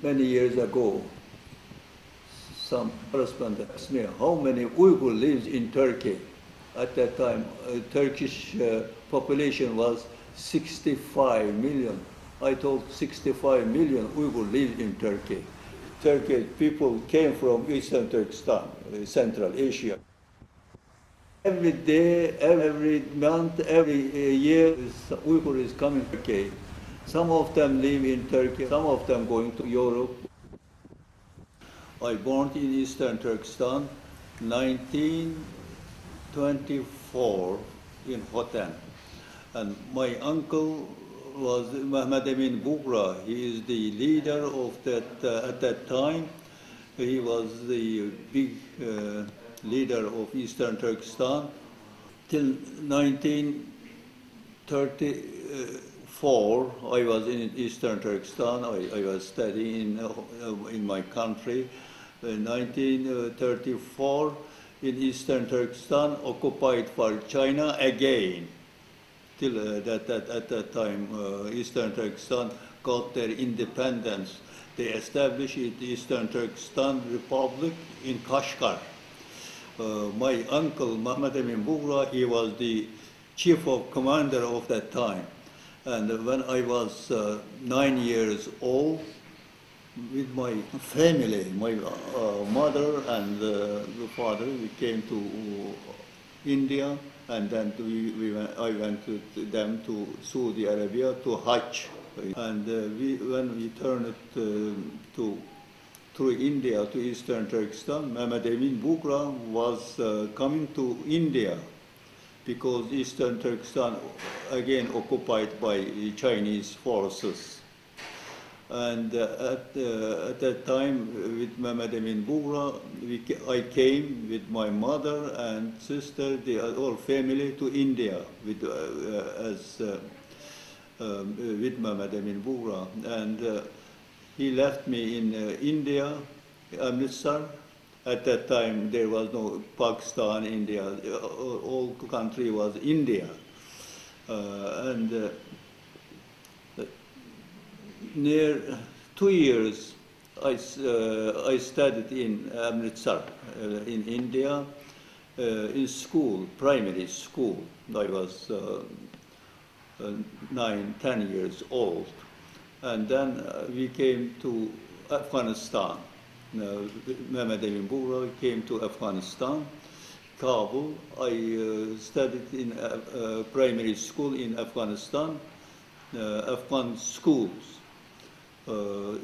many years ago, some correspondent asked me how many Uyghur lives in Turkey. At that time, Turkish population was 65 million. I told 65 million Uyghur live in Turkey. Turkish people came from Eastern Turkestan, Central Asia. Every day, every month, every year, Uyghur is coming to Turkey. Some of them live in Turkey, some of them going to Europe. I born in Eastern Turkestan, 1924 in Hotan. And my uncle was Mehmed Emin Bugra. He is the leader of that, at that time. He was the big leader of Eastern Turkestan. Till 1934, I was in Eastern Turkestan. I was studying in my country. In 1934, in Eastern Turkestan, occupied by China again. Till at that time, Eastern Turkestan got their independence. They established the Eastern Turkestan Republic in Kashgar. My uncle, Mehmed Emin Bugra, he was the chief of commander of that time. And when I was 9 years old, with my family, my mother and father, we came to India, and then I went to them to Saudi Arabia to Hajj. And when we turned through India to Eastern Turkestan, Mehmed Emin Bugra was coming to India because Eastern Turkestan again occupied by Chinese forces. And at that time, with Mehmed Emin Bugra, I came with my mother and sister, the whole family, to India with Mehmed Emin Bugra. And he left me in India, Amritsar. At that time, there was no Pakistan, India. All country was India. Near 2 years, I studied in Amritsar, in India, in school, primary school. I was 9, 10 years old. And then we came to Afghanistan. Mehmed Emin Bugra came to Afghanistan, Kabul. I studied in primary school in Afghanistan, Afghan schools. 2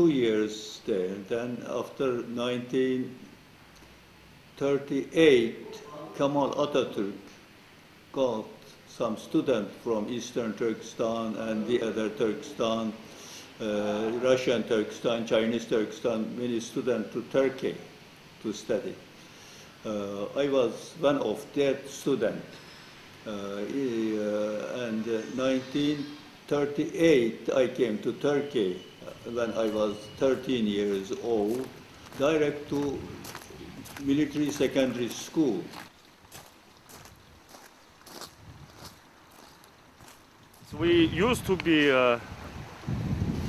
years there. Then after 1938, Kemal Atatürk got some students from Eastern Turkestan and the other Turkestan, Russian Turkestan, Chinese Turkestan, many students to Turkey to study. I was one of that students. And 1938, I came to Turkey when I was 13 years old, direct to military secondary school. We used to be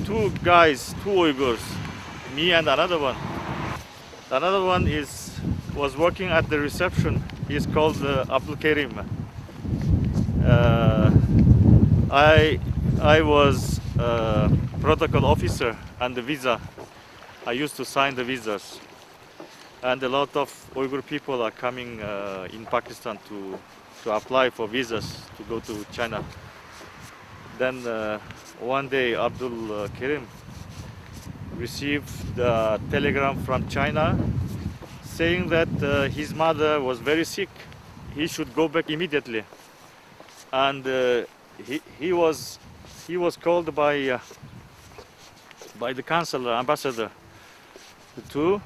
two guys, two Uyghurs, me and another one. Another one was working at the reception. He's called Abdul Kerim. I was protocol officer and the visa. I used to sign the visas. And a lot of Uyghur people are coming in Pakistan to apply for visas to go to China. Then one day Abdul Kerim received a telegram from China saying that his mother was very sick. He should go back immediately. And he was called by the consular ambassador to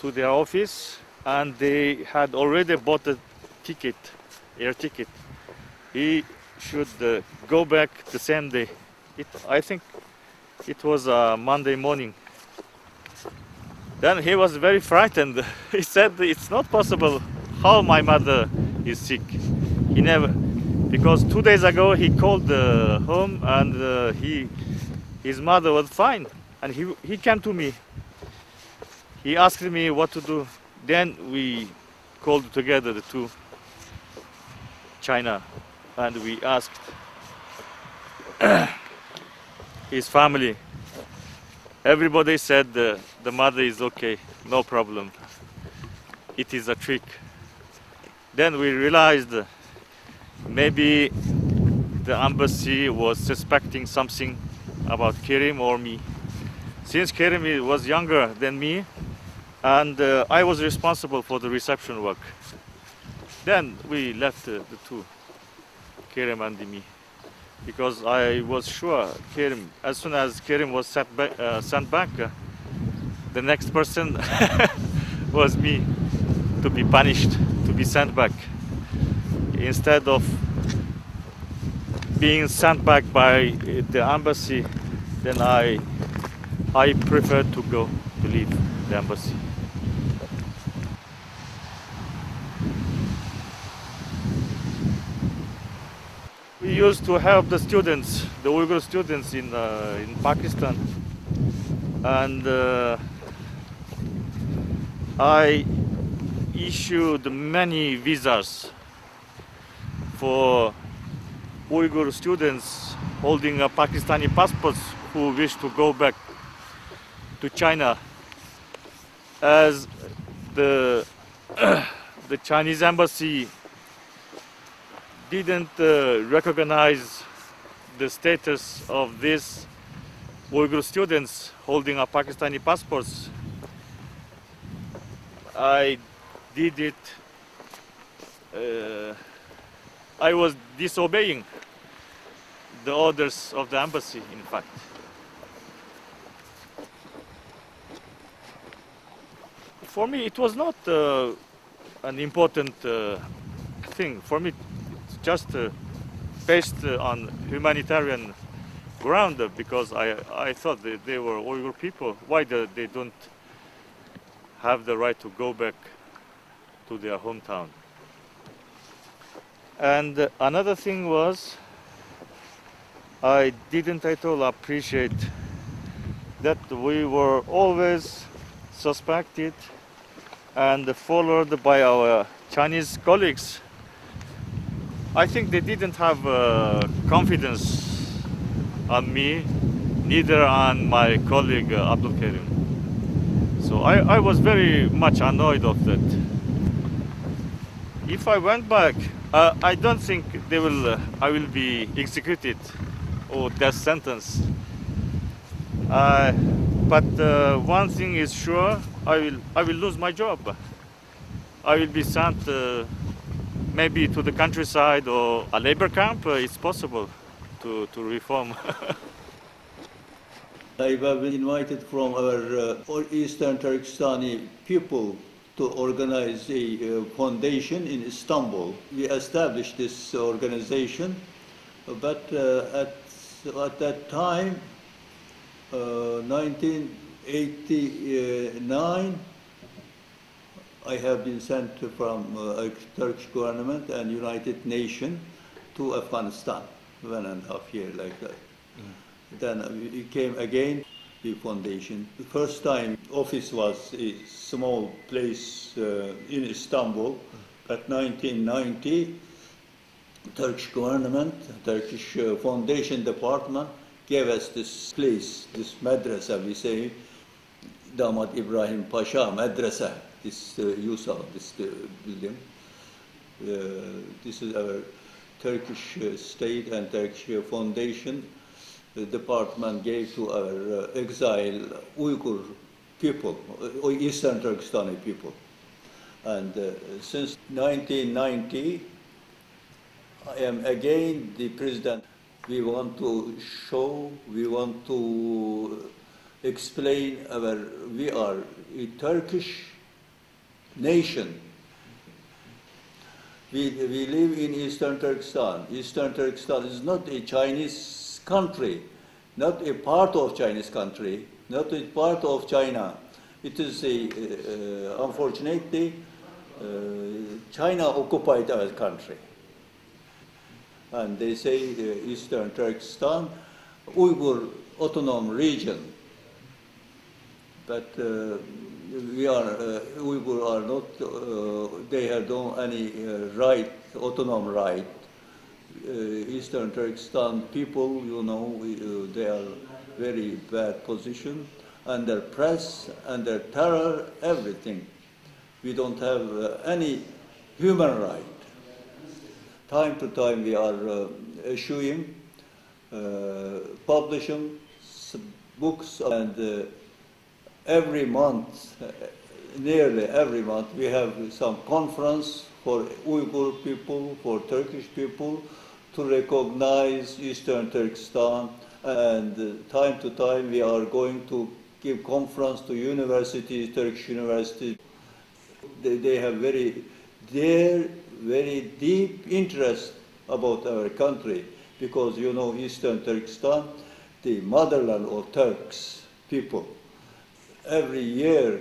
their office, and they had already bought a ticket, air ticket. He should go back the same day. I think it was Monday morning. Then he was very frightened. He said, "It's not possible. How my mother is sick?" He never. Because 2 days ago he called home and his mother was fine. and he came to me. He asked me what to do. Then we called together the two China, and we asked his family. Everybody said the mother is okay, no problem. It is a trick. Then we realized maybe the embassy was suspecting something about Kerim or me. Since Kerim was younger than me, and I was responsible for the reception work. Then we left the two, Kerim and me, because I was sure Kerim, as soon as Kerim was sent back, the next person was me, to be punished, to be sent back. Instead of being sent back by the embassy, then I preferred to leave the embassy. We used to help the students, the Uyghur students in Pakistan, and I issued many visas for Uyghur students holding a Pakistani passports who wish to go back to China, as the Chinese embassy didn't recognize the status of these Uyghur students holding a Pakistani passports. I did it. I was disobeying the orders of the embassy, in fact. For me, it was not an important thing. For me, it's just based on humanitarian ground, because I thought that they were Uyghur people. Why they don't have the right to go back to their hometown? And another thing was, I didn't at all appreciate that we were always suspected and followed by our Chinese colleagues. I think they didn't have confidence on me, neither on my colleague Abdul Karim. So I was very much annoyed of that. If I went back, I don't think I will be executed or death sentence. But one thing is sure, I will lose my job. I will be sent maybe to the countryside or a labor camp. It's possible to reform. I have been invited from our Eastern Turkestani people to organize a foundation in Istanbul. We established this organization, but at that time, 1989, I have been sent from Turkish government and United Nations to Afghanistan, 1.5 years like that. Then we came again, the foundation. The first time office was a small place in Istanbul, but 1990, Turkish government, Turkish foundation department gave us this place, this madrasa, we say, Damat Ibrahim Pasha Madrasa, this use of this building. This is our Turkish state and Turkish foundation. The department gave to our exiled Uyghur people, or Eastern Turkestani people. And since 1990, I am again the president. We want to show, we want to explain we are a Turkish nation. We live in Eastern Turkestan. Eastern Turkestan is not a Chinese country, not a part of Chinese country, not a part of China. It is unfortunately, China occupied our country. And they say Eastern Turkestan, Uyghur Autonomous region. but Uyghur are not, they have no any right, autonomous right. Eastern Turkestan people, you know, they are very bad position, under press, under terror, everything. We don't have any human right. Time to time we are issuing, publishing books, and every month, nearly every month, we have some conference for Uyghur people, for Turkish people, to recognize Eastern Turkestan. And time to time we are going to give conference to universities, Turkish universities. They have very deep interest about our country, because you know Eastern Turkestan, the motherland of Turks people. Every year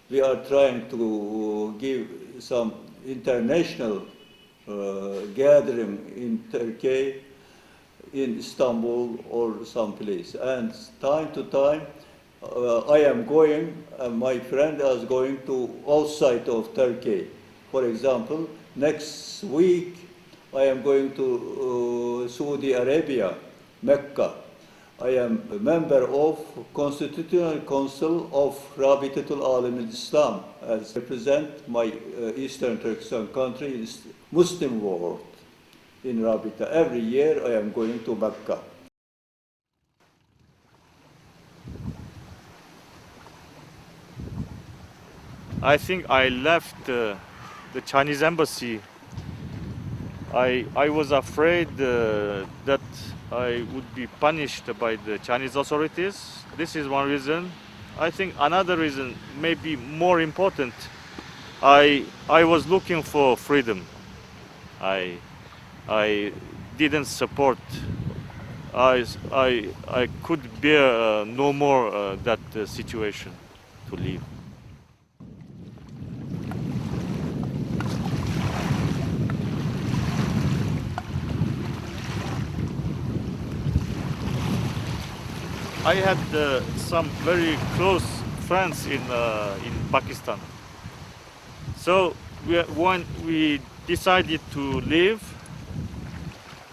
we are trying to give some international gathering in Turkey, in Istanbul or someplace. And time to time I am going, and my friend is going to outside of Turkey. For example, next week I am going to Saudi Arabia, Mecca. I am a member of Constitutional Council of Rabitatul Alam al-Islam, as represent my Eastern Turkestan country in Muslim world in Rabita. Every year I am going to Mecca. I think I left the Chinese embassy. I was afraid that I would be punished by the Chinese authorities. This is one reason. I think another reason, maybe more important, I was looking for freedom. I didn't support. I could bear no more that situation to live. I had some very close friends in Pakistan. So when we decided to leave,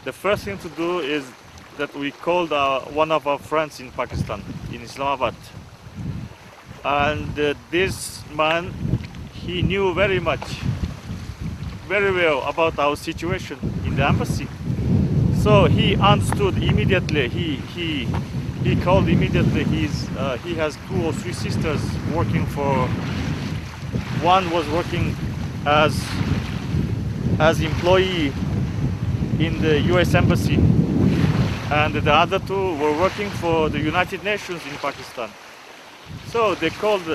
the first thing to do is that we called one of our friends in Pakistan, in Islamabad. And this man, he knew very well about our situation in the embassy. So he understood immediately. He called immediately. He has 2 or 3 sisters working for. One was working as employee in the U.S. embassy, and the other 2 were working for the United Nations in Pakistan. So they called.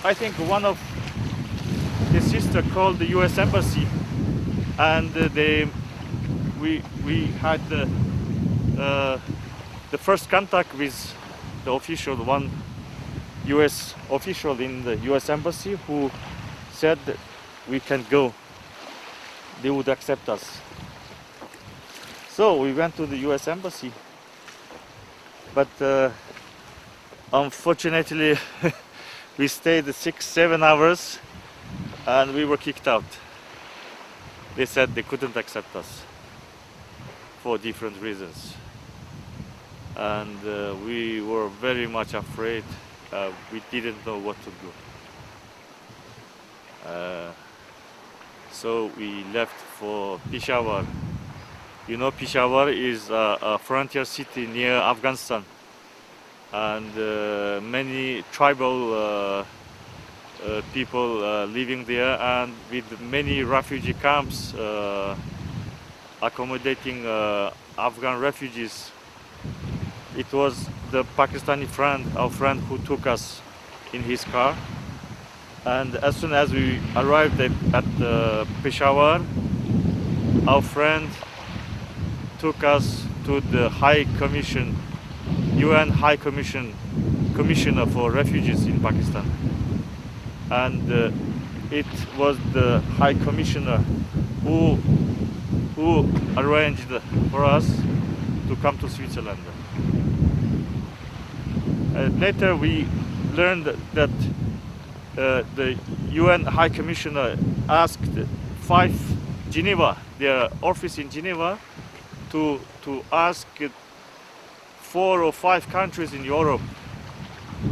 I think one of his sister called the U.S. embassy, and we had the first contact with the official, one U.S. official in the U.S. embassy, who said that we can go. They would accept us. So we went to the U.S. embassy, but unfortunately we stayed 6-7 hours and we were kicked out. They said they couldn't accept us for different reasons. And we were very much afraid. We didn't know what to do. So we left for Peshawar. You know, Peshawar is a frontier city near Afghanistan, and many tribal people living there, and with many refugee camps accommodating Afghan refugees. It was the Pakistani friend, our friend, who took us in his car. And as soon as we arrived at Peshawar, our friend took us to the High Commission, UN High Commissioner for Refugees in Pakistan. And it was the High Commissioner who arranged for us to come to Switzerland. Later we learned that the UN High Commissioner asked their office in Geneva, to ask 4 or 5 countries in Europe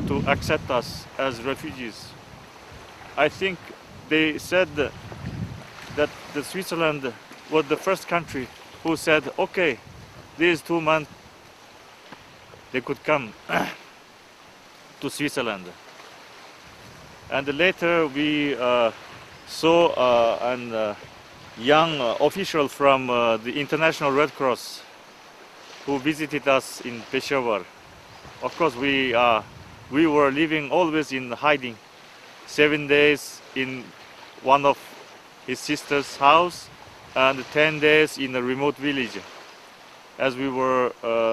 to accept us as refugees. I think they said that the Switzerland was the first country who said, okay, these 2 months they could come to Switzerland. And later we saw a young official from the International Red Cross who visited us in Peshawar. Of course, we were living always in hiding. 7 days in one of his sister's house and 10 days in a remote village, as we were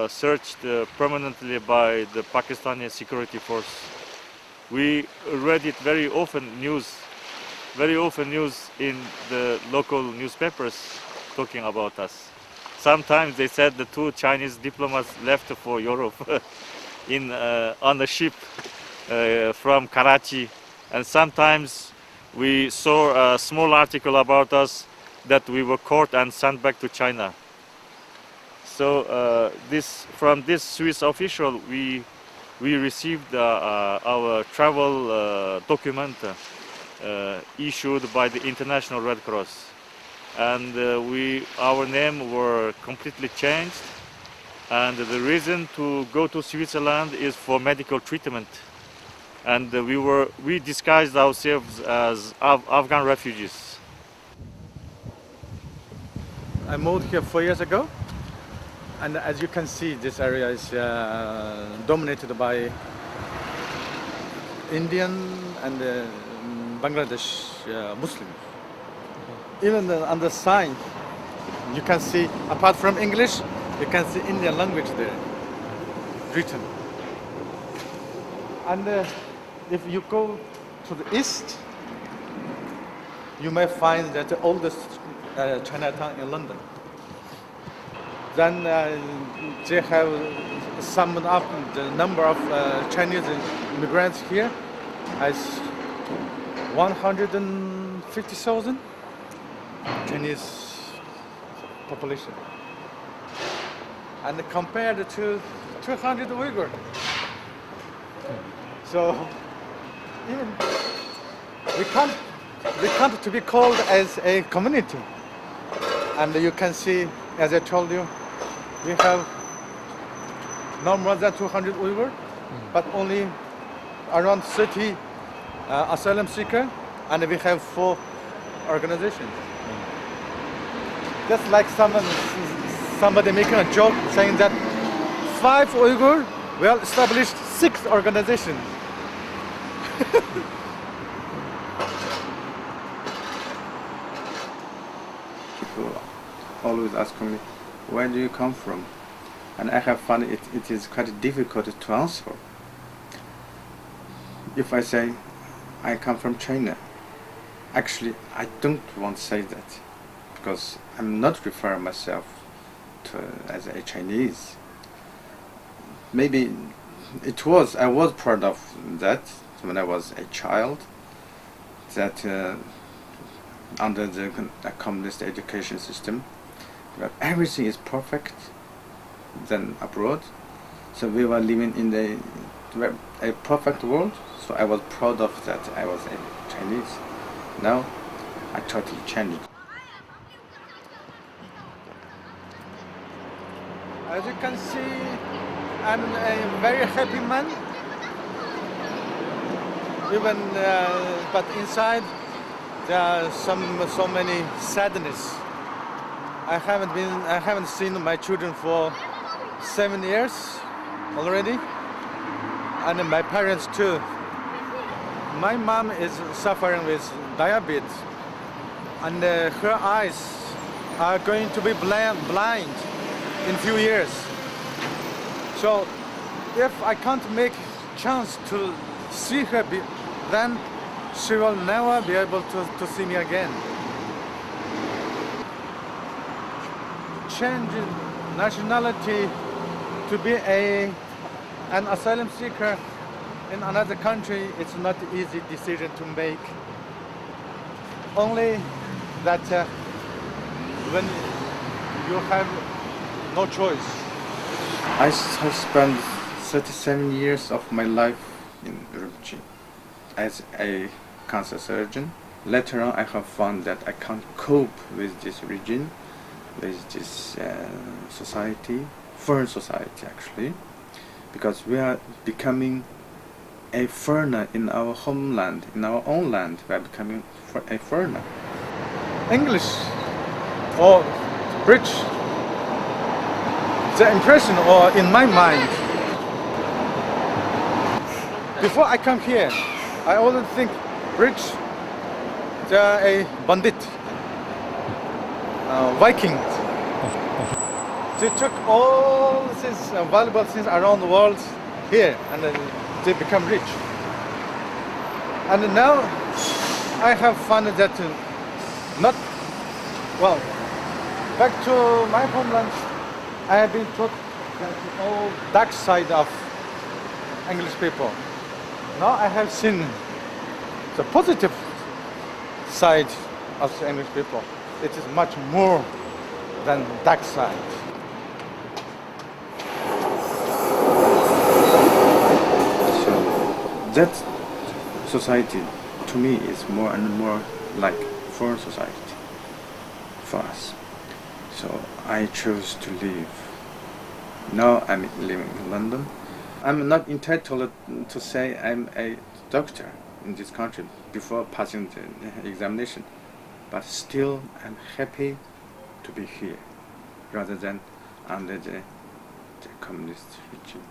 searched permanently by the Pakistani security force. We read it very often news in the local newspapers talking about us. Sometimes they said the 2 Chinese diplomats left for Europe on a ship from Karachi, and sometimes we saw a small article about us that we were caught and sent back to China. So from this Swiss official, we received our travel document issued by the International Red Cross, and our name were completely changed, and the reason to go to Switzerland is for medical treatment, and we disguised ourselves as Afghan refugees. I moved here 4 years ago, and as you can see, this area is dominated by Indian and Bangladesh Muslims. Even on the sign, you can see, apart from English, you can see Indian language there written. And if you go to the east, you may find that the oldest Chinatown in London. Then they have summed up the number of Chinese immigrants here as 150,000 Chinese population. And compared to 200 Uyghur. So even we can't to be called as a community. And you can see, as I told you, we have no more than 200 Uyghur, but only around 30 asylum seekers, and we have 4 organizations. Just like somebody making a joke saying that 5 Uyghur will establish 6 organizations. People always ask me, where do you come from? And I have found it is quite difficult to answer. If I say I come from China, actually I don't want to say that, because I'm not referring myself as a Chinese. Maybe I was proud of that when I was a child, that under the communist education system, where everything is perfect than abroad. So we were living in a perfect world. So I was proud of that. I was a Chinese. Now I totally changed. As you can see, I'm a very happy man. Even, but inside there are so many sadness. I haven't seen my children for 7 years already, and my parents too. My mom is suffering with diabetes, and her eyes are going to be blind in few years. So if I can't make chance to see her, then she will never be able to see me again. Change nationality to be an asylum seeker in another country, it's not an easy decision to make. Only that when you have no choice. I spent 37 years of my life in refugee as a cancer surgeon. Later on, I have found that I can't cope with this region, with this society, foreign society actually, because we are becoming a foreigner in our homeland, in our own land. We are becoming a foreigner. English or British, the impression or in my mind, before I come here, I always think British, they are a bandit, Vikings. They took all these valuable things around the world here, and then they become rich. And now I have found that not, well, back to my homeland, I have been taught that all dark side of English people. Now I have seen the positive side of the English people. It is much more than dark side. So that society to me is more and more like foreign society for us. So I chose to leave. Now I'm living in London. I'm not entitled to say I'm a doctor in this country before passing the examination, but still I'm happy to be here rather than under the communist regime.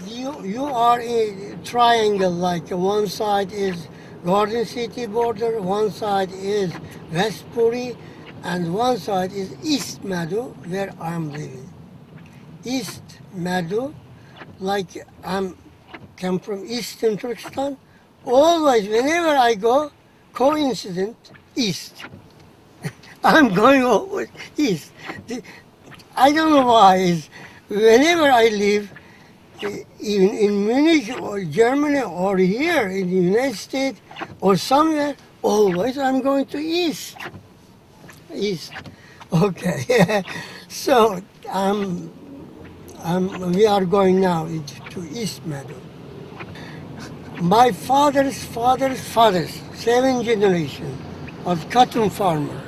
You are a triangle, like one side is Garden City border, one side is West Puri, and one side is East Meadow, where I'm living. East Meadow, like I'm come from Eastern Turkestan, always whenever I go, coincident, East. I'm going always East. I don't know why. Whenever I live, even in Munich or Germany or here in the United States or somewhere, always I'm going to East. East. Okay. So we are going now to East Meadow. My father's father's fathers, 7 generations, was cotton farmer.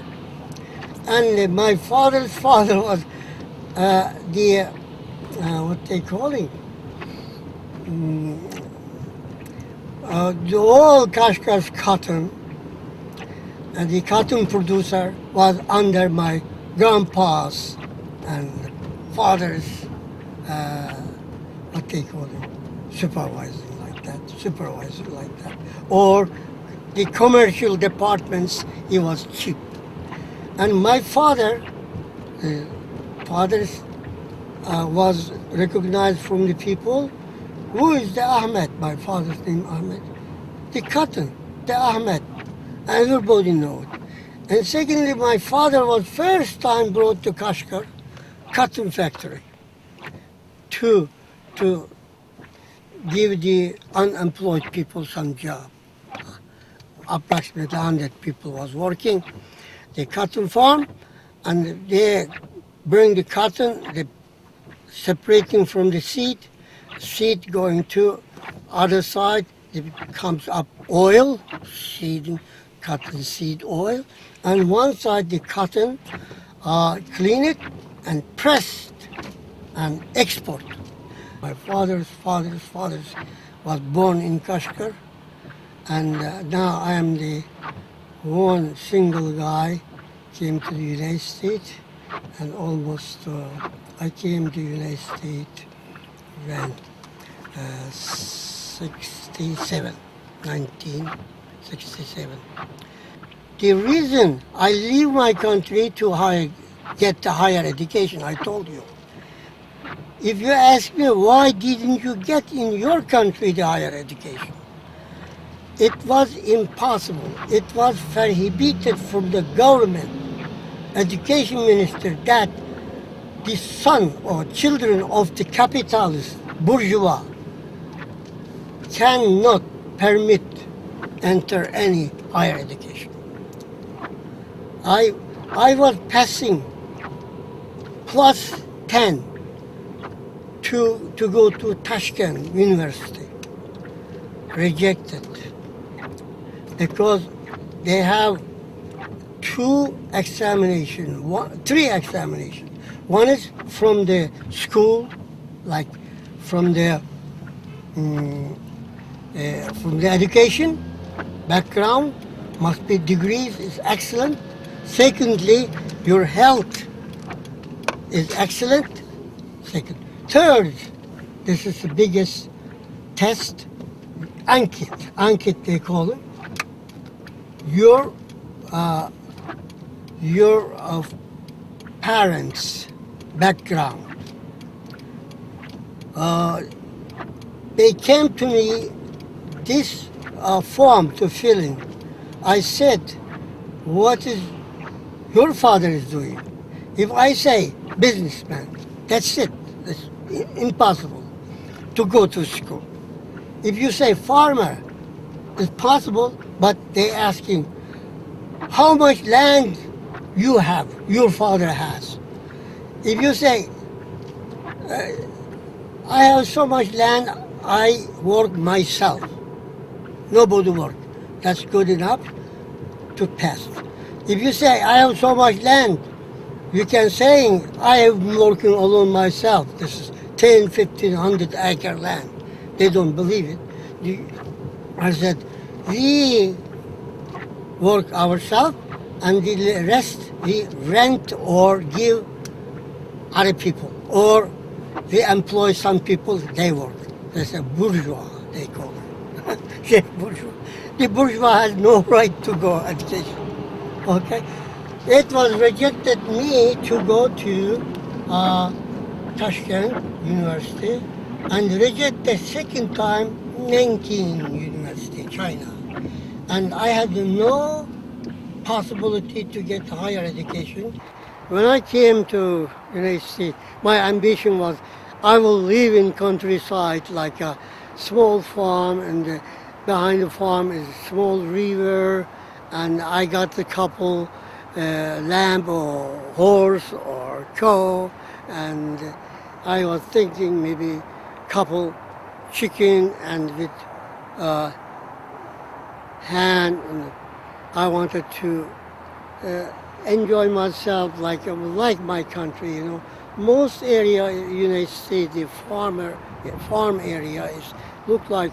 And my father's father was what they call it? The whole Kashgar's cotton, and the cotton producer was under my grandpa's and father's, what they call it, supervisor like that. Or the commercial departments, he was chief. And my father was recognized from the people. Who is the Ahmed? My father's name Ahmed. The cotton, the Ahmed. Everybody knows. And secondly, my father was first time brought to Kashgar cotton factory to give the unemployed people some job. Approximately 100 people was working the cotton farm, and they bring the cotton, they separating from the seed going to other side, it comes up oil, cotton seed oil, and one side the cotton, clean it and pressed and export. My father's was born in Kashgar, and now I am the one single guy came to the United States, and almost I came to the United States when 1967. The reason I leave my country to get a higher education, I told you. If you ask me why didn't you get in your country the higher education, it was impossible. It was prohibited from the government, education minister, that the son or children of the capitalist bourgeois cannot permit enter any higher education. I was passing plus 10 to go to Tashkent University. Rejected because they have three examinations. One is from the school, like from the education background, must be degrees is excellent. Secondly, your health is excellent. Second. Third, this is the biggest test, Ankit they call it. Your parents' background. They came to me this form to fill in. I said, what is your father is doing? If I say businessman, that's it. It's impossible to go to school. If you say farmer, it's possible, but they asking how much land you have, your father has. If you say, I have so much land, I work myself. Nobody work. That's good enough to pass. If you say, I have so much land, you can say, I am working alone myself. This is 10, 1,500 acre land. They don't believe it. I said, we work ourselves and the rest we rent or give other people. Or we employ some people, they work. That's a bourgeois, they call it. Bourgeois. The bourgeois has no right to go education. Okay? It was rejected me to go to Tashkent University and rejected second time Nanking University, China. And I had no possibility to get higher education. When I came to United States, my ambition was I will live in countryside like a small farm, and behind the farm is a small river, and I got a couple lamb or horse or cow, and I was thinking maybe couple chicken and with hand, and I wanted to enjoy myself like my country, you know. Most area in the United States, the farm area is look like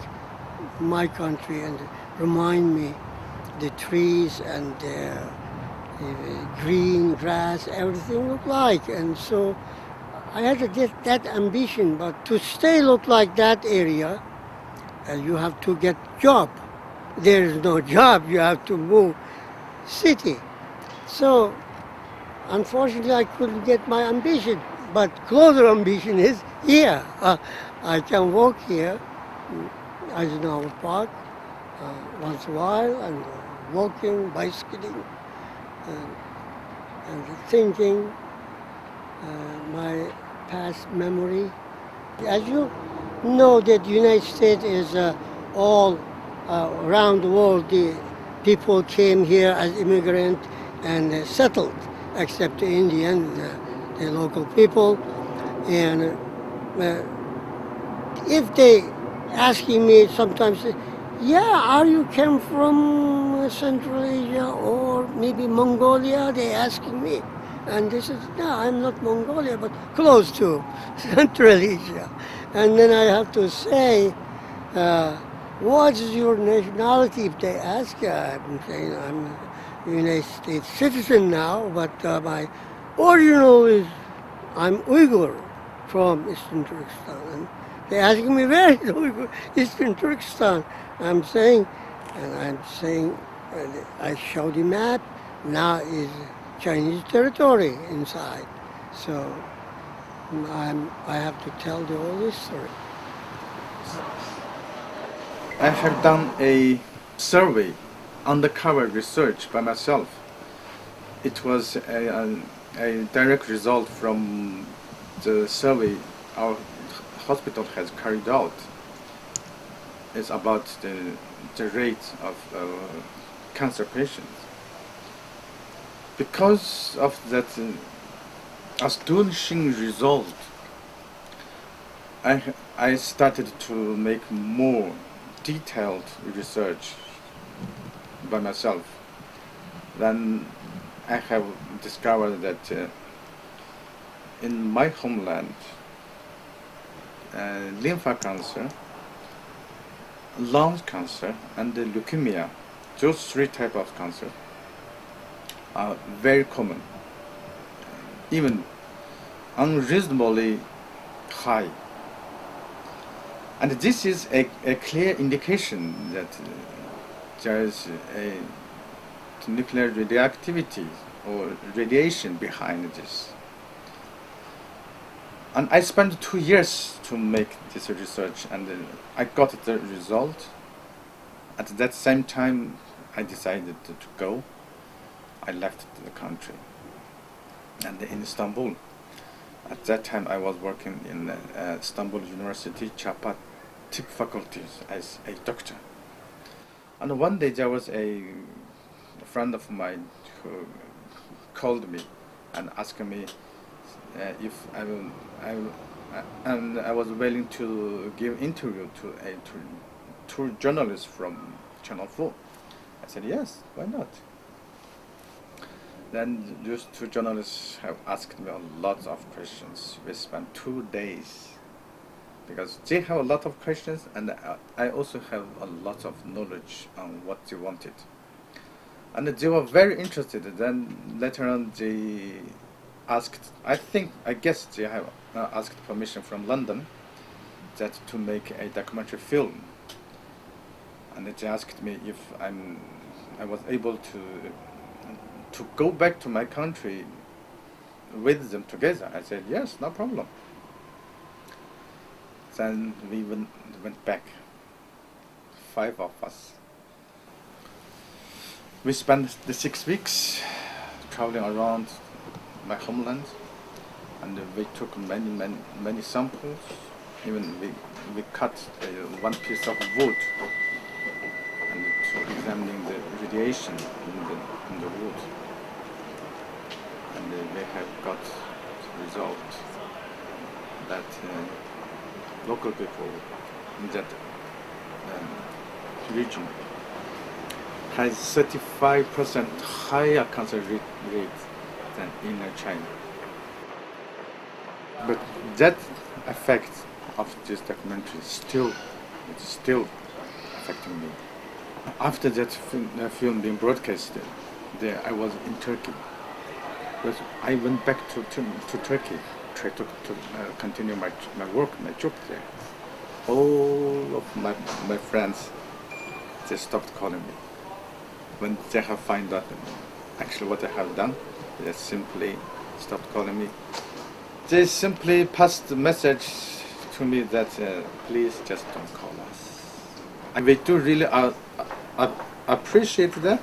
my country and remind me the trees and the green grass, everything look like. And so I had to get that ambition, but to stay look like that area, you have to get job. There is no job, you have to move city. So unfortunately I couldn't get my ambition, but closer ambition is here. I can walk here, Eisenhower Park, once in a while, and walking, bicycling, and thinking, my past memory. As you know that the United States is all around the world, the people came here as immigrants and settled, except the Indian, the local people. And if they asking me sometimes, yeah, are you came from Central Asia or maybe Mongolia? They asking me. And they said, no, I'm not Mongolia, but close to Central Asia. And then I have to say, what is your nationality? If they ask, I'm saying I'm a United States citizen now, but my original is I'm Uyghur from Eastern Turkestan. And they're asking me, where is Uyghur? Eastern Turkestan. I'm saying, I show the map, now is Chinese territory inside. So I have to tell the whole history. I have done a survey, undercover research by myself. It was a direct result from the survey our hospital has carried out. is about the rate of cancer patients. Because of that astonishing result, I started to make more detailed research by myself. Then I have discovered that in my homeland, lymph cancer, lung cancer, and leukemia, those three types of cancer are very common, even unreasonably high. And this is a clear indication that there is a nuclear radioactivity or radiation behind this. And I spent 2 years to make this research, and I got the result. At that same time, I decided to go. I left the country. And in Istanbul, at that time I was working in Istanbul University Çapa Tıp faculty as a doctor. And one day there was a friend of mine who called me and asked me if I was willing to give interview to two journalists from Channel 4. I said yes, why not? Then those two journalists have asked me a lot of questions. We spent 2 days because they have a lot of questions, and I also have a lot of knowledge on what they wanted. And they were very interested. Then later on they asked, I guess they have asked permission from London that to make a documentary film. And they asked me if I was able to go back to my country with them together. I said yes, no problem. Then we went back, 5 of us. We spent the 6 weeks traveling around my homeland, and we took many samples. Even we cut one piece of wood and to examining the radiation in the wood. And we have got the result that local people in that region has 35% higher cancer rate than inner China. But that effect of this documentary is still affecting me. After that film being broadcasted, I was in Turkey. But I went back to Turkey, tried to continue my work, my job there. All of my friends, they stopped calling me. When they have found out actually what I have done, they simply stopped calling me. They simply passed the message to me that please just don't call us. And we do really appreciate that,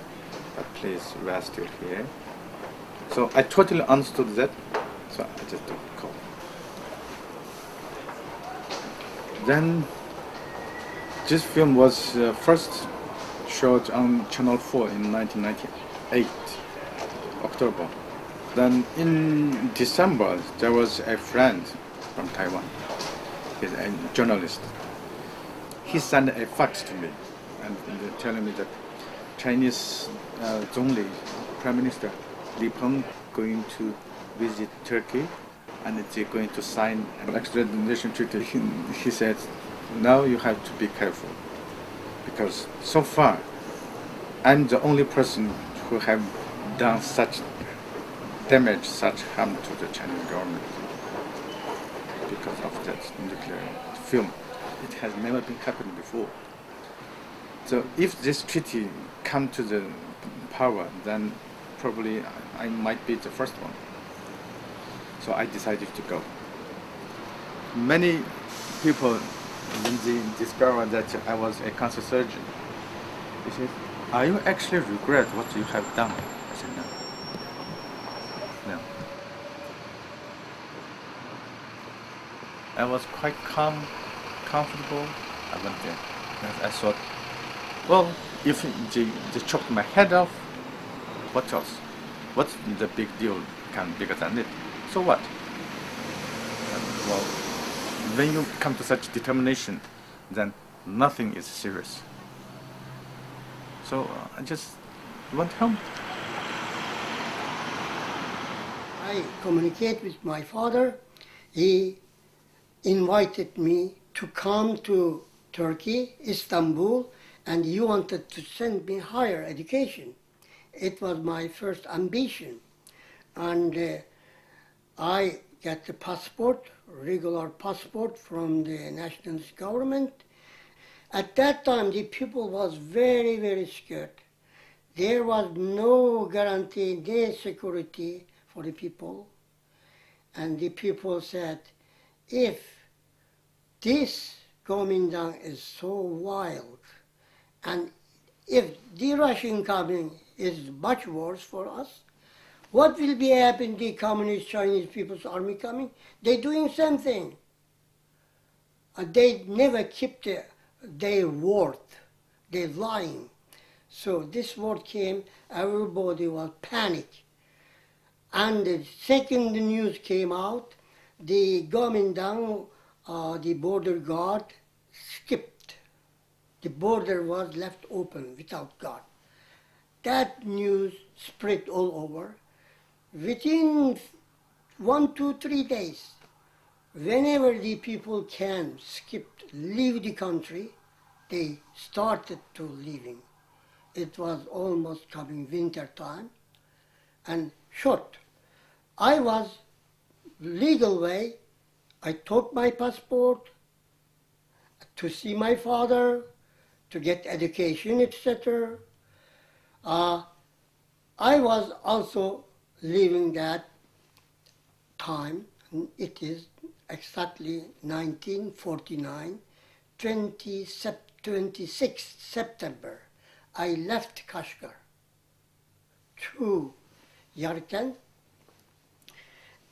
but please, we are still here. So I totally understood that, so I just don't call. Then this film was first showed on Channel 4 in 1998, October. Then in December, there was a friend from Taiwan. He's a journalist. He sent a fax to me and telling me that Chinese Zhongli, Prime Minister Li Peng, going to visit Turkey, and they're going to sign an extradition treaty. He said, now you have to be careful, because so far I'm the only person who have done such damage, such harm to the Chinese government because of that nuclear film. It has never been happened before. So if this treaty come to the power, then probably I might be the first one. So I decided to go. Many people, when they discovered that I was a cancer surgeon, they said, are you actually regret what you have done? I said, no. No. I was quite calm, comfortable. I went there. And I thought, well, if they chopped my head off, what else? What's the big deal bigger than it? So what? Well, when you come to such determination, then nothing is serious. So I just went home. I communicate with my father. He invited me to come to Turkey, Istanbul, and he wanted to send me higher education. It was my first ambition. And I got the passport, regular passport from the nationalist government. At that time, the people was very, very scared. There was no guarantee, no security for the people. And the people said, if this Kuomintang is so wild, and if the Russian coming is much worse for us, what will be happening to the Communist Chinese People's Army coming? They're doing something. They never keep their word. They're lying. So this word came, everybody was panic. And the second the news came out, the Kuomintang, the border guard skipped. The border was left open without guard. That news spread all over. Within 1, 2, 3 days, whenever the people can leave the country, they started to leaving. It was almost coming winter time. And short, I was legal way. I took my passport to see my father, to get education, etc. I was also living that time. It is exactly 1949, 26th September. I left Kashgar to Yarkand.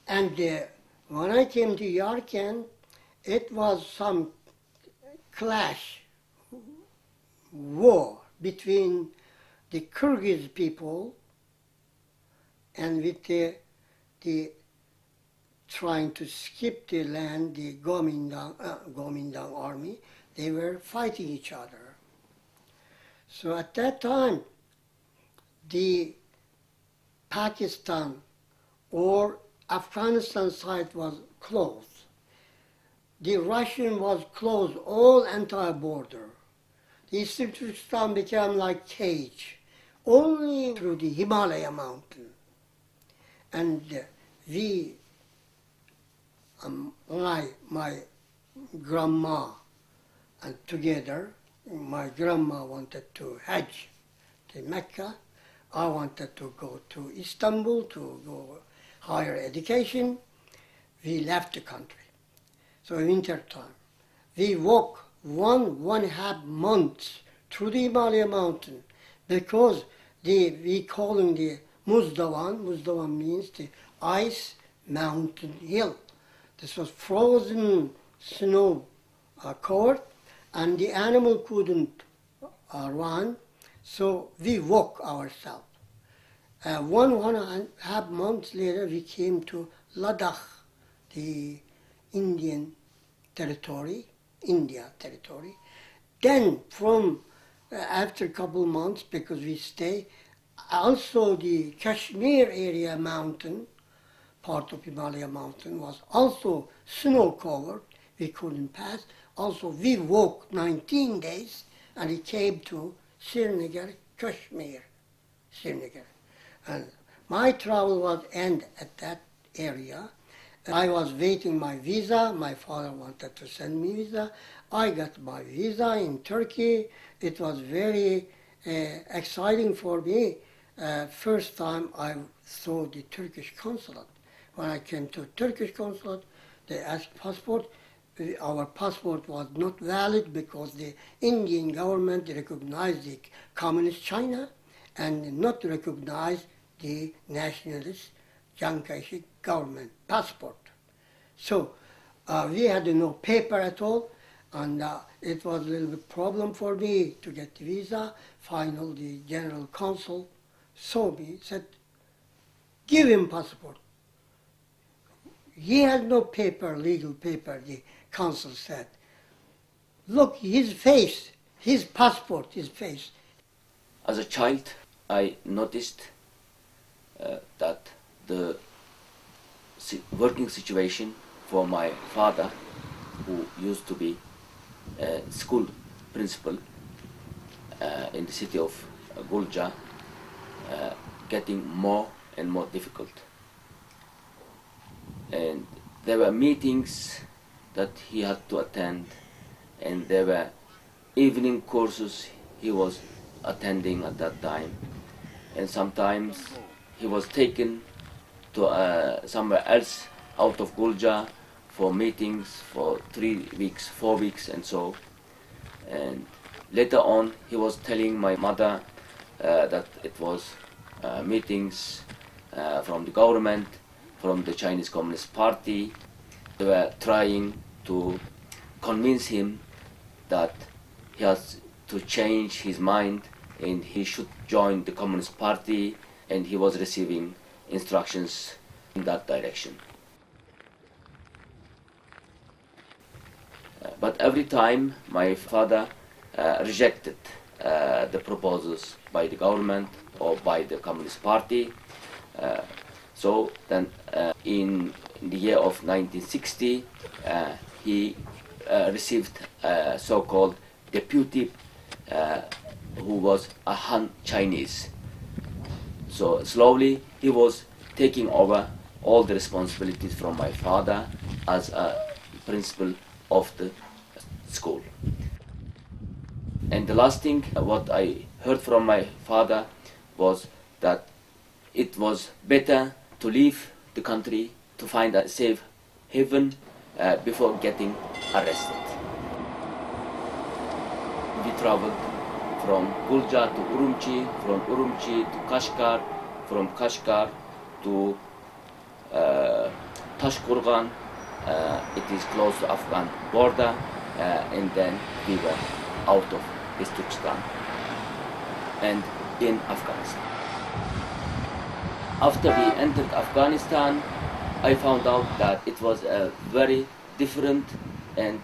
And when I came to Yarkand, it was some clash, war between the Kyrgyz people and with the trying to skip the land, the Kuomintang army. They were fighting each other. So at that time, the Pakistan or Afghanistan side was closed. The Russian was closed, all entire border. The East Turkestan became like cage, only through the Himalaya mountain. And my grandma, and together, my grandma wanted to Hajj to Mecca. I wanted to go to Istanbul to go higher education. We left the country. So winter time, we walk 1.5 months through the Himalaya mountain because we calling the Muzdawan. Muzdawan means the ice mountain hill. This was frozen snow covered, and the animal couldn't run, so we walk ourselves. 1.5 months later, we came to Ladakh, the Indian territory, India territory. Then from after a couple months, because we stay, also the Kashmir area mountain, part of Himalaya mountain, was also snow covered. We couldn't pass. Also, we walked 19 days and we came to Srinagar, Kashmir, Srinagar. And my travel was end at that area. I was waiting my visa. My father wanted to send me visa. I got my visa in Turkey. It was very exciting for me. First time I saw the Turkish consulate. When I came to Turkish consulate, they asked passport. Our passport was not valid because the Indian government recognized the communist China and not recognized the nationalist Chiang Kai-shek government passport. So we had no paper at all, And it was a little bit problem for me to get the visa. Finally, the general consul saw me, said, give him passport. He has no paper, legal paper, the consul said. Look, his face, his passport, his face. As a child, I noticed that the working situation for my father, who used to be a school principal in the city of Gulja, getting more and more difficult. And there were meetings that he had to attend, and there were evening courses he was attending at that time. And sometimes he was taken to somewhere else out of Gulja for meetings for 3 weeks, 4 weeks, and so. And later on, he was telling my mother that it was meetings from the government, from the Chinese Communist Party. They were trying to convince him that he has to change his mind and he should join the Communist Party, and he was receiving instructions in that direction. But every time my father rejected the proposals by the government or by the Communist Party. So then in the year of 1960, he received a so-called deputy who was a Han Chinese. So slowly he was taking over all the responsibilities from my father as a principal of the school. And the last thing what I heard from my father was that it was better to leave the country to find a safe haven before getting arrested. We traveled from Gulja to Urumqi, from Urumqi to Kashgar, from Kashgar to Tashkurgan. It is close to Afghan border, and then we were out of East Turkestan and in Afghanistan. After we entered Afghanistan, I found out that it was a very different and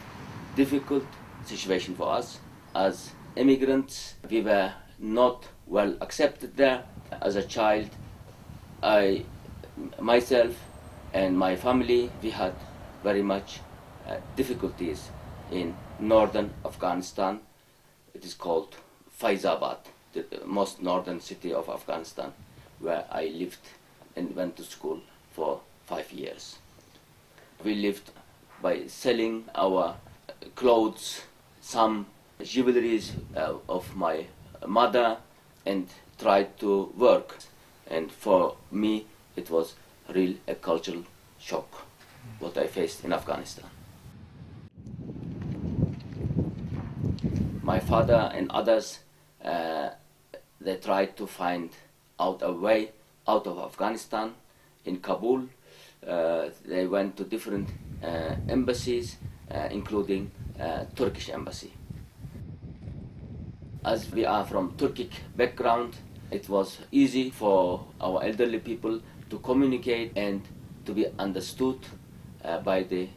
difficult situation for us. As immigrants, we were not well accepted there. As a child, I, myself and my family, we had very much difficulties in northern Afghanistan. It is called Faizabad, the most northern city of Afghanistan, where I lived and went to school for 5 years. We lived by selling our clothes, some jewelries of my mother, and tried to work. And for me, it was really a cultural shock, what I faced in Afghanistan. My father and others, they tried to find out a way out of Afghanistan. In Kabul, they went to different embassies, including Turkish embassy. As we are from Turkic background, it was easy for our elderly people to communicate and to be understood by the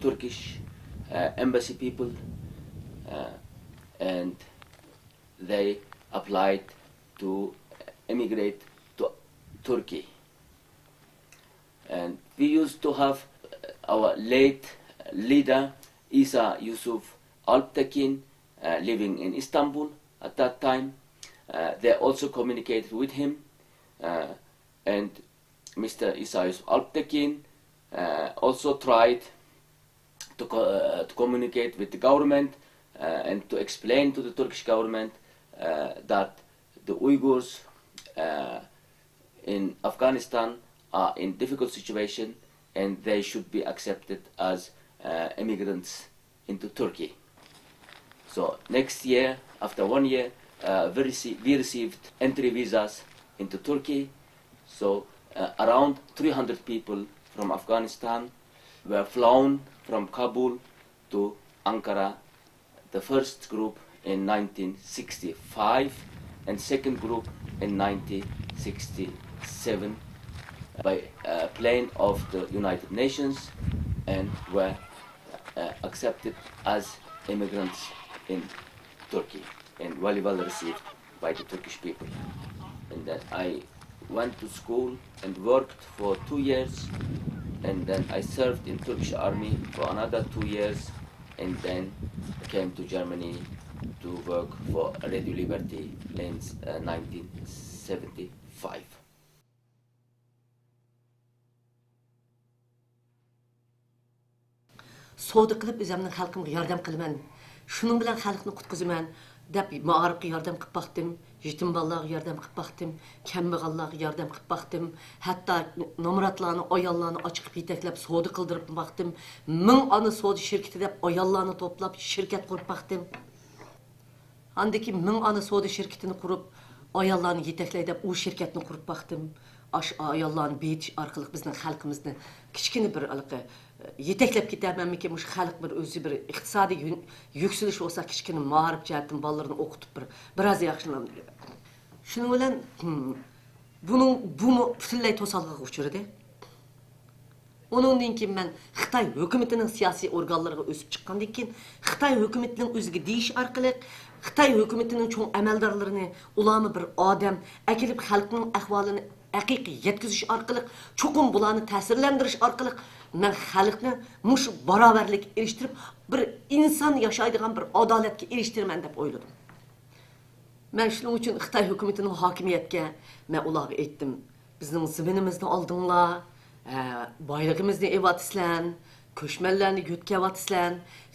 Turkish embassy people, and they applied to immigrate to Turkey. And we used to have our late leader, Isa Yusuf Alptekin, living in Istanbul at that time. They also communicated with him, and Mr. Isa Yusuf Alptekin also tried to communicate with the government and to explain to the Turkish government that the Uyghurs in Afghanistan are in difficult situation and they should be accepted as immigrants into Turkey. So next year, after 1 year, we received entry visas into Turkey. So around 300 people from Afghanistan were flown from Kabul to Ankara, the first group in 1965 and second group in 1967 by a plane of the United Nations and were accepted as immigrants in Turkey and very well received by the Turkish people. And then I went to school and worked for 2 years, and then I served in Turkish army for another 2 years, and then came to Germany to work for Radio Liberty in 1975. Soda qilib o'zimning xalqimga yordam qilaman. Shuning bilan xalqni qutqizaman deb ma'arifga yordam qilib baqdim, yetim bolalarga yordam qilib baqdim, kambag'allarga yordam qilib baqdim, hatto nomratlarni, ayollarni ochiq yetaklab soda qildirib baqdim. 1000 ona soda shirkati deb ayollarni to'plab shirkat qurib baqdim. Andaki 1000 ana soda şirketini kurup, ayollarını yetekley deb o şirketini kurup baktım. Ayollarını beytiş arkalık bizden halkımızda kiçkini bir alıqı yeteklep gidermenmeki muş halk bir özü bir iktisadi yükseliş olsa kiçkini mağarip cihetin ballarını okutup biraz yaxşılandı. Şunun bilen bu mu bütünley tosalgıga uçurdu. Onundan keyin men Xitoy hukumatining siyosiy organlariga o'sib chiqqandan keyin Xitoy hukumatining o'ziga deyish orqali Xitoy hukumatining cho'ng amaldorlarini ularni bir odam akilib xalqning ahvolini haqiqiy yetkazish orqali cho'qim bularni ta'sirlantirish orqali men xalqni mush barobarlik erishtirib bir inson yashaydigan bir adolatga erishtirman deb o'yladim. Men shuning uchun Xitoy hukumatining hokimiyatga men ularga aytdim, bizning ziminimizni oldinglar, boyligimizni evatislan, ko'chmanlarni yutkavatıslan,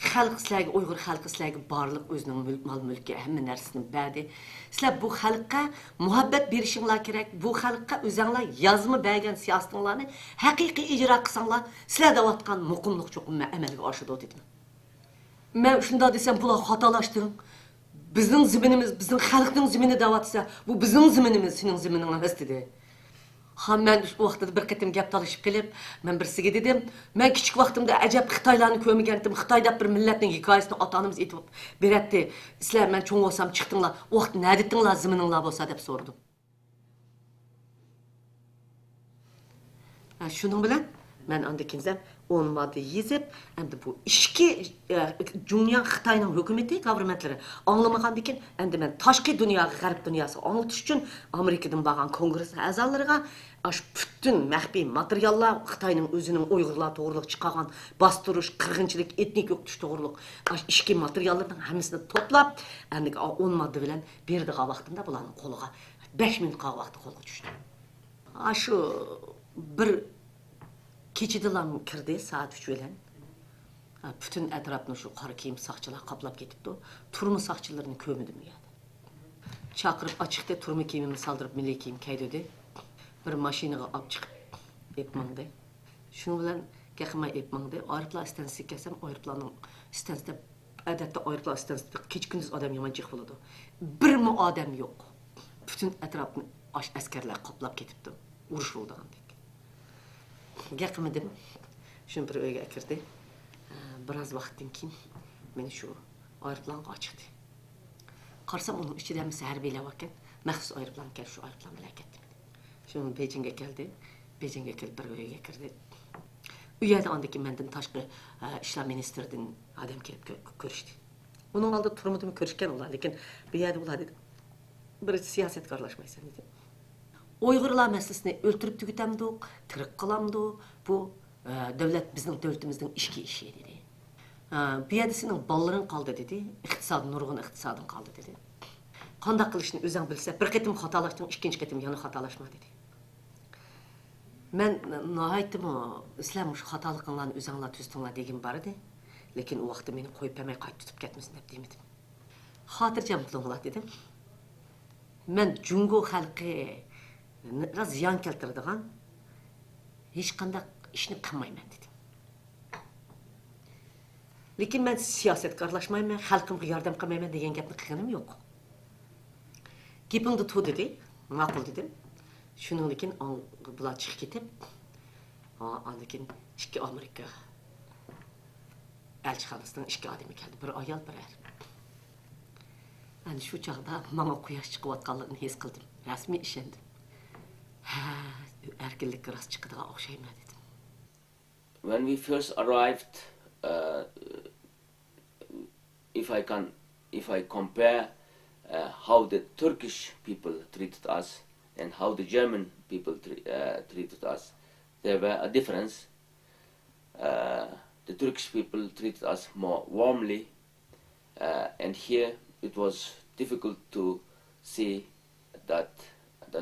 xalq sizlarga, Uyg'ur xalqi sizlarga barliq o'zining mol-mulki, hamma narsasini berdi. Sizlar bu xalqqa muhabbat berishinglar kerak. Bu xalqqa o'zinglar yozma bergan siyosatinglarni haqiqiy ijro qilsanglar, sizlar deyotgan muqimlik cho'qim amalga oshadi dedim. Men shunda desam, bular xatolashding. Bizning ziminimiz, bizning xalqning zimini deyotsa, bu bizning ziminimiz, sening zimining emas dedi. Ben o vaxtda bir qatim gap talashib kelib, men birsiga dedim, men kichik vaqtimda ajab Xitoylarni ko'rmagandim. Xitoyda bir millatning hikoyasini ota-onamiz aytib beradi. Sizlar men cho'ng bo'lsam chiqdinglar, o vaqt nima dedinglar zimininglar bo'lsa deb so'radim. Shuning bilan men andakinzam 10 modda yezib, endi bu ishki Jumhuriyat Xitoyning hukumati, governmentlari anglamagandan keyin endi men tashqi dunyoga, g'arb dunyosiga anglatish uchun Amerikadan borgan kongress a'zolariga aş bütün maxfiy materiallar Xitoyning o'zining Uyg'urlar to'g'riliq chiqargan bostirish, qirg'inchilik, etnik yo'qotish to'g'riliq aş ishki materiallarning hammasini to'plab, endi 10 modda bilan berdigan vaqtimda bularning qo'liga 5 minutga vaqti qo'lga tushdi. Shu bir keçidilan kirdi saat 3 bilan. Bütün etrafını şu qora kiyim saqchilar qaplab ketibdi. Turma saqchilarini ko'midim yani. Chaqirib ochiqda turma kiyimimni soldirib milliy kiyim kiydi. Bir mashinaga olib chiqib epmangdi. Shuning bilan gaqimay epmangdi. Aeroplan stansiyasiga kelsam, aeroplanning stansiyasida odatda aeroplan stansiyasida kech-kunduz odam yomonchiq bo'ladi. Birmi odam yo'q. Bütün etrafni askarlar qaplab ketibdi. Urush bo'lgandek. Gaqimidim. Shun bir uyga kirdi. Biraz vaqtdan keyin meni shu aeroplanga chiqdi. Qarsam uning ichida ham harbiylar ekan. Maxsus aeroplan kelib shu aeroplan bilan ketdi. Shuni Beijingga keldi. Beijingga kelib bir uyga kirdi. U yerda andaki mendan tashqi ishlar ministridan odam kelib ko'rishdi. Uning oldida turmadim ko'rishgan ular, lekin bu yerda ular dedi, bir siyosatga aralashmaysan dedi. Uyg'urlar masalasini o'ltirib tugatamdik, tirik qilamdik. Bu davlat bizning davlatimizning ishki ishi dedi. Bu yerda sening bolaların qoldi dedi. İqtisod nurg'un iqtisoding qoldi dedi. Qanday qilishni o'zing bilsa, bir qatim xatolashding, ikkinchi qatim yana xatolashma dedi. Men nihoyatda islam shu xatoliklarni o'zinglar tuzdinglar degan bor edi. Lekin u vaqtda meni qo'yib bermay qaytib tutib ketmasin deb demedim. Xotirjam qilinglar dedim. Men Jungo xalqi ziyon keltiradigan hech qanday ishni qilmayman dedim. Lekin men siyosatga aralashmayman, xalqimga yordam qilmayman degan gapni qilganim yo'q. Gapingni tu dedi, ma'qul dedim. Shuning lekin bular chiqib ketib, lekin ikki Amerika elçixanasından 2 adamı geldi. Bir ayal, bir er. Yani şu çağda bana kuyaş çıkıvatkanlığını his kıldım. Resmi işendim. Erkinlik rast çıkıdığa okşayma dedim. When we first arrived, if I compare how the Turkish people treated us and how the German people treated us, there were a difference. The Turkish people treated us more warmly, and here it was difficult to see that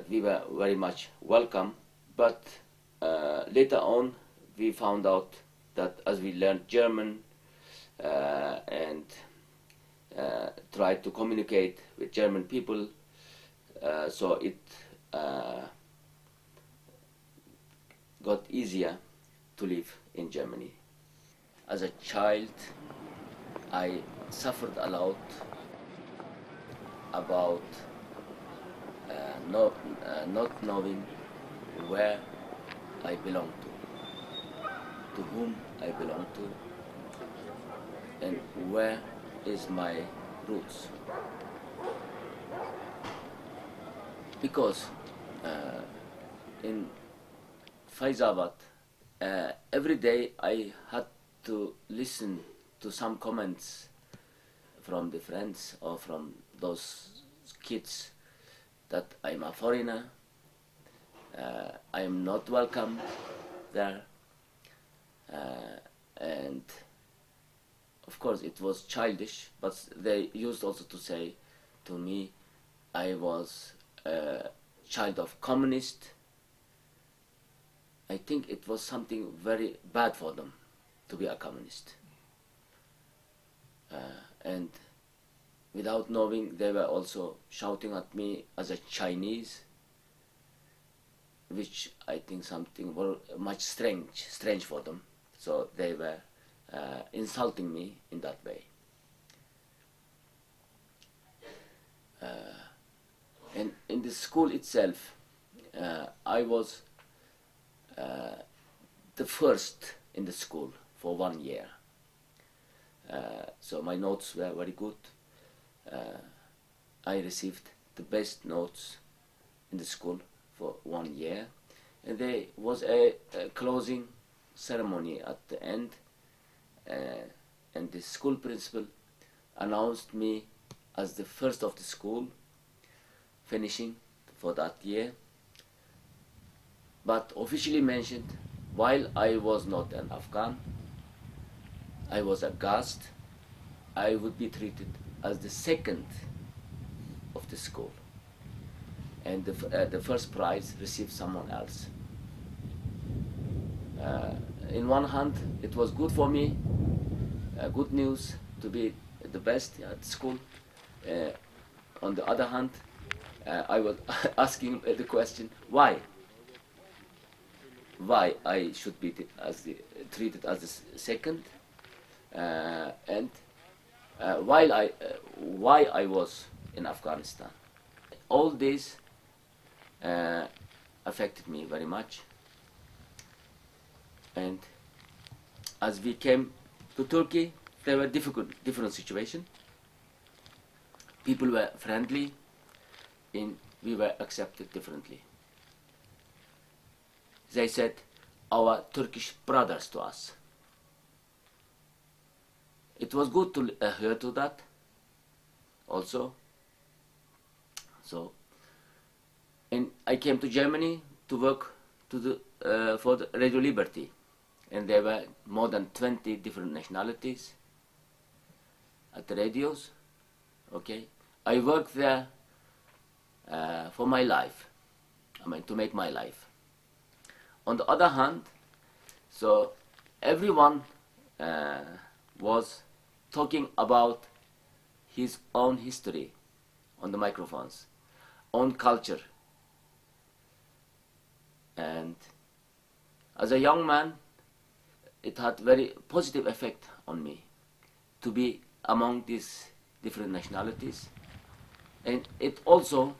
we were very much welcome. But later on, we found out that as we learned German and tried to communicate with German people, so it got easier to live in Germany. As a child, I suffered a lot about not knowing where I belong to whom I belong to, and where is my roots. Because in Faizabad, every day I had to listen to some comments from the friends or from those kids that I'm a foreigner, I am not welcome there, and of course it was childish, but they used also to say to me I was a child of communist. I think it was something very bad for them to be a communist. And without knowing, they were also shouting at me as a Chinese, which I think something was much strange for them. So they were insulting me in that way. And in the school itself, I was the first in the school for 1 year. So my notes were very good. I received the best notes in the school for 1 year, and there was a closing ceremony at the end, and the school principal announced me as the first of the school finishing for that year, but officially mentioned, while I was not an Afghan, I was a guest, I would be treated as the second of the school, and the first prize received someone else. In one hand, it was good for me, good news to be the best at school. On the other hand, I was asking the question, why I should be treated as the second, and why I was in Afghanistan. All this affected me very much, and as we came to Turkey, there were different situations. People were friendly, and we were accepted differently. They said, our Turkish brothers to us. It was good to hear to that also. So, and I came to Germany to work for the Radio Liberty, and there were more than 20 different nationalities at the radios. Okay, I worked there for my life. I mean, to make my life. On the other hand, so everyone was talking about his own history on the microphones, own culture. And as a young man, it had very positive effect on me to be among these different nationalities. And it also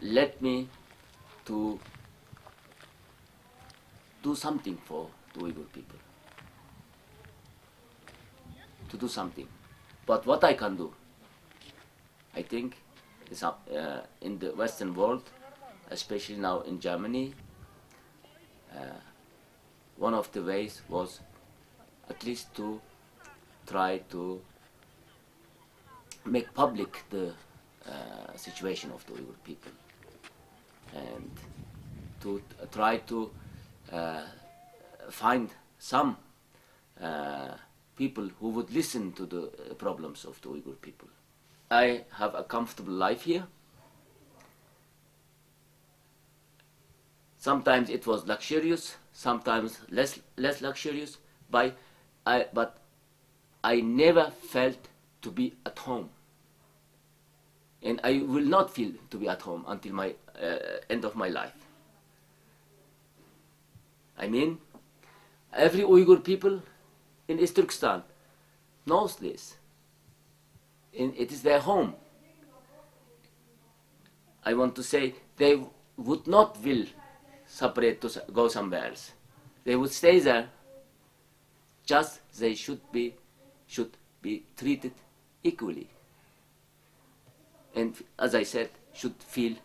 led me to do something for the Uyghur people, to do something. But what I can do, I think, is in the Western world, especially now in Germany, one of the ways was at least to try to make public the situation of the Uyghur people, and to try to find some people who would listen to the problems of the Uyghur people. I have a comfortable life here. Sometimes it was luxurious, sometimes less luxurious, but I never felt to be at home. And I will not feel to be at home until my end of my life. I mean, every Uyghur people in East Turkestan knows this. It is their home. I want to say they would not will separate to go somewhere else. They would stay there. Just they should be treated equally. And as I said, should feel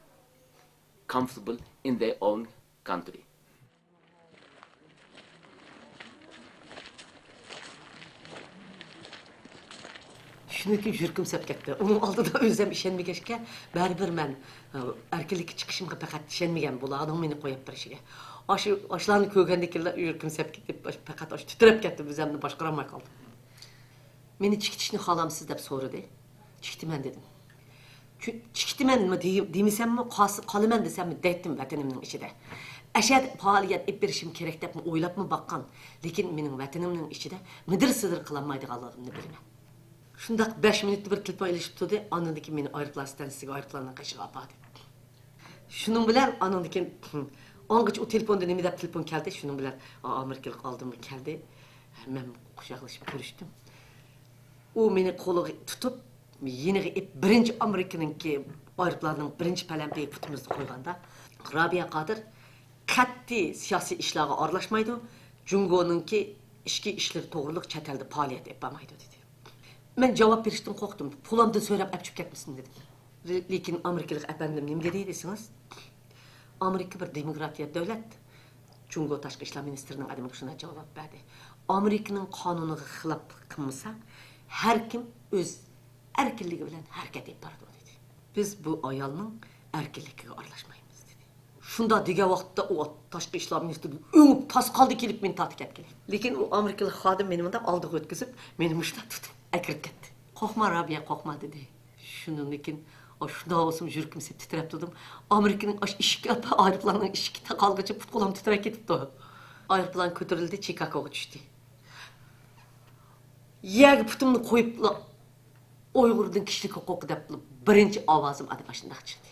comfortable in their own country. Şuniki yürkümsep ketdi. Onun aldıda özüm işenmegechke, baribir men erkinlikka chiqishimga faqat ishonmagan bo'la, adam meni qo'yib turishiga. Ashlarni ko'rgandekilla yürkümsep ketib, faqat ash titrab ketdi, o'zimni boshqara olmay qoldim. Meni chiqitishni xohlamsiz deb so'radi. Chiqtiman dedim. Chiqtimanmi demisammi, qolaman desammi deydim vatanimning ichida. Ashad faoliyat olib berishim kerak deb o'ylabmi baqqan, lekin mening vatanimning ichida midir-sidir qilolmaydiganligimni bilaman. Şundaq 5 minutda bir telefon ilishib turdi, anındaki meni aeroplan stansiyasiga aeroplandan qayshib apadi. Shuning bilan anındaki ongacha o telefonda nima deb telefon keldi, shuning bilan amerikalik oldimga keldi. Men quchoqlashib ko'rishdim. U meni qo'liga tutib, yeniga birinchi Amerikaninki aeroplanning birinchi palampiga putimizni qo'yganda, Rabiya Qodir qat'iy siyosiy ishlarga aralashmaydi, Jungoninki ichki ishlar to'g'riliq chet elda faoliyat yapmaydi dedi. Ben cevap veriştim, korktum. Pulamdan söyleyip öpçüp ketmişsin dedim. Lekin Amerikalık efendim neyim dedi desiniz? Amerika bir demokratiya devlet. Jungo Tashqi ishlar ministrining adamı şuna cevap verdi. Amerika'nın kanunuga xilaf qilmasa, her kim öz erkinligi bilan harakat etardi dedi. Biz bu ayolning erkinligiga aralashmaymiz dedi. Shunda degan vaqtda u Tashqi ishlar ministri o'ngib tas qoldi kelib meni tortib ketgan. Lekin u Amerikalik xodim meni bunday oldiga o'tkazib, meni mushtlab tutdi. Akirib ketdi. Qo'rqma Rabiya, qo'rqma dedi. Shuningkin shunda o'zim yurkimsib titrab turdim. Amerikaning ishki aeroplanning ishkida qolgacha putqo'lim titrab ketibdi. Aeroplan ko'tarildi, Chikagoga tushdi. Yerga putimni qo'yib, Uyg'urning kishilik huquqi deb birinchi ovozim adab shunday chiqdi.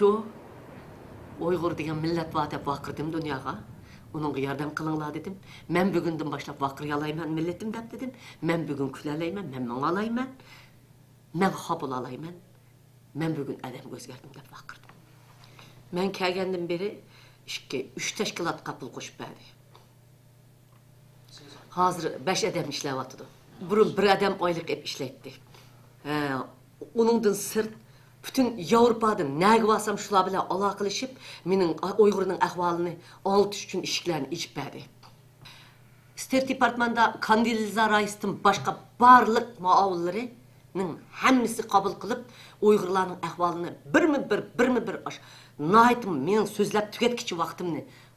Şu Uyghur degan millat var deb vaqirdim dunyoga. Uningga yordam qilinglar dedim. Men bugundan boshlab vaqiralayman millatim deb dedim. Men bugun kulalayman, men mang'alayman. Men qabul alayman. Men bugun adam o'zgardim deb vaqirdim. Men kelgandan beri 3 tashkilotga pul qo'shib berdi. Hozir 5 adam ishlayapti. Burun bir adam oylik ep ishlaydi. Uningdan sirt bütün Avrupa'dan nega vasam shular bilan aloqalashib, mening Uyg'urning ahvolini anglatish uchun ishlarni ichib berdi. State departmanda Kandiliza raisning boshqa barliq muavinlarining hammasi qabul qilib, Uyg'urlarning ahvolini birmi bir naytim mening so'zlab tugatkichi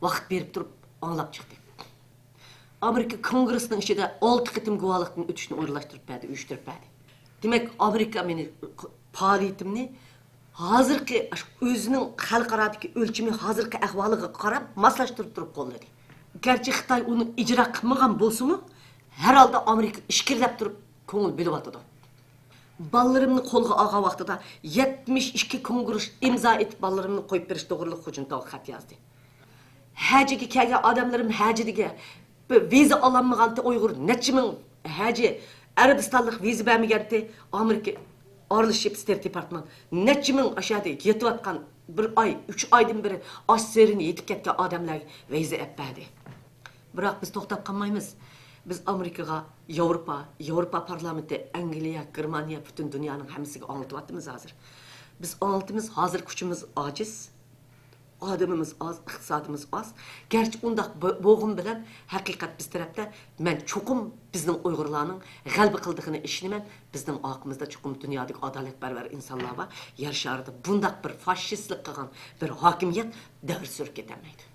vaqt berib turib anglab chiqdi. Amerika Kongressining ichida 6 qitim guvohlikni o'tishni o'ylashtirib berdi, uyushtirib berdi. Demak, Amerika meni faoliyatimni hozirgi o'zining xalqarodagi o'lchami hozirgi ahvoliga qarab moslashtirib turib qo'lladi. Garchi Xitoy uni ijro qilmagan bo'lsa-mu, har holda Amerika ishkirlab turib ko'ngil bo'lyotdi. Ballarımni qo'lga olgan vaqtida 72 kongress imzo etib ballarimni qo'yib berish to'g'riliq hujumda xat yozdi. Hajiga kelgan odamlarim hajidiga viza ololmaganda Uyg'ur necha ming haji Arabistonlik viza bermaganda Amerika Aralashib State Department necha ming aşağıda yetayotgan bir oy, 3 oydan beri osh serini yetib ketgan odamlarga viza berdi. Biroq biz to'xtab qolmaymiz. Biz Amerikaga, Yevropa parlamenti, Angliya, Germaniya, butun dunyoning hammasiga anlatyapmiz hozir. Biz anlatimiz hozir kuchimiz ojiz, odamimiz oz, iqtisodimiz oz. Garchi undaq bo'g'im bilan haqiqat biz tarafda men cho'qim bizning Uyg'urlarning g'alaba qildig'ini ishonaman. Bizning oqimizda cho'qim dunyodagi adolatparvar insonlar va yer sharida bundaq bir fashistlik qilgan bir hokimiyat davr surib ketolmaydi.